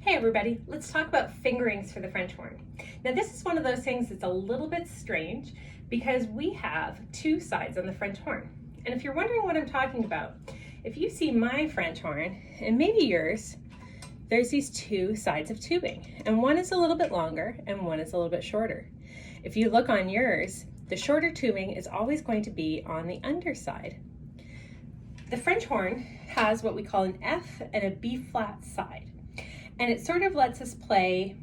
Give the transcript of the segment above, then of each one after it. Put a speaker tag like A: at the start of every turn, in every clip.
A: Hey everybody, let's talk about fingerings for the French horn. Now this is one of those things that's a little bit strange because we have two sides on the French horn. And if you're wondering what I'm talking about, if you see my French horn, and maybe yours, there's these two sides of tubing. And one is a little bit longer and one is a little bit shorter. If you look on yours, the shorter tubing is always going to be on the underside. The French horn has what we call an F and a B flat side. And it sort of lets us play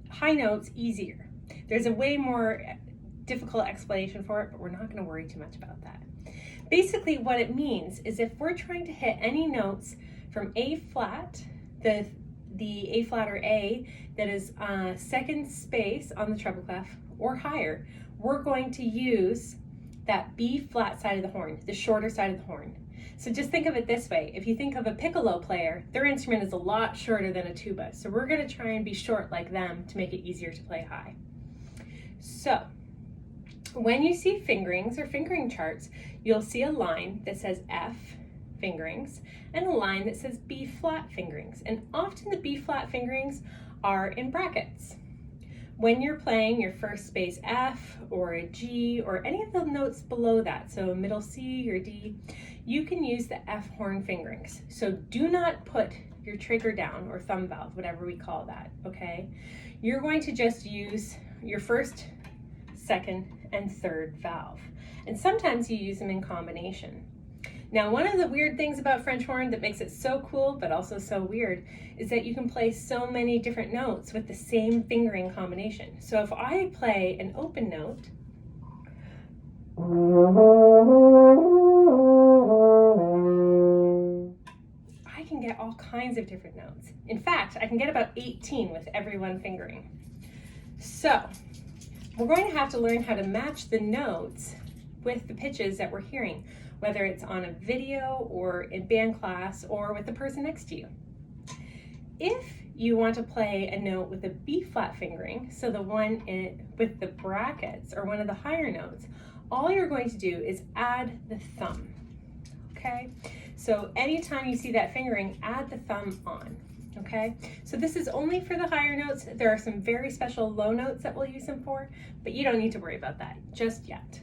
A: high notes easier. There's a way more difficult explanation for it, but we're not going to worry too much about that. Basically what it means is if we're trying to hit any notes from A flat, the A flat or A that is second space on the treble clef or higher, we're going to use that B flat side of the horn, the shorter side of the horn. So just think of it this way. If you think of a piccolo player, their instrument is a lot shorter than a tuba. So we're going to try and be short like them to make it easier to play high. So when you see fingerings or fingering charts, you'll see a line that says F fingerings and a line that says B flat fingerings. And often the B flat fingerings are in brackets. When you're playing your first space F or a G or any of the notes below that, so a middle C or D, you can use the F horn fingerings. So do not put your trigger down or thumb valve, whatever we call that, okay? You're going to just use your first, second, and third valve. And sometimes you use them in combination. Now, one of the weird things about French horn that makes it so cool, but also so weird, is that you can play so many different notes with the same fingering combination. So if I play an open note, I can get all kinds of different notes. In fact, I can get about 18 with every one fingering. So we're going to have to learn how to match the notes with the pitches that we're hearing, whether it's on a video or in band class or with the person next to you. If you want to play a note with a B flat fingering, so the one with the brackets or one of the higher notes, all you're going to do is add the thumb, okay? So anytime you see that fingering, add the thumb on, okay? So this is only for the higher notes. There are some very special low notes that we'll use them for, but you don't need to worry about that just yet.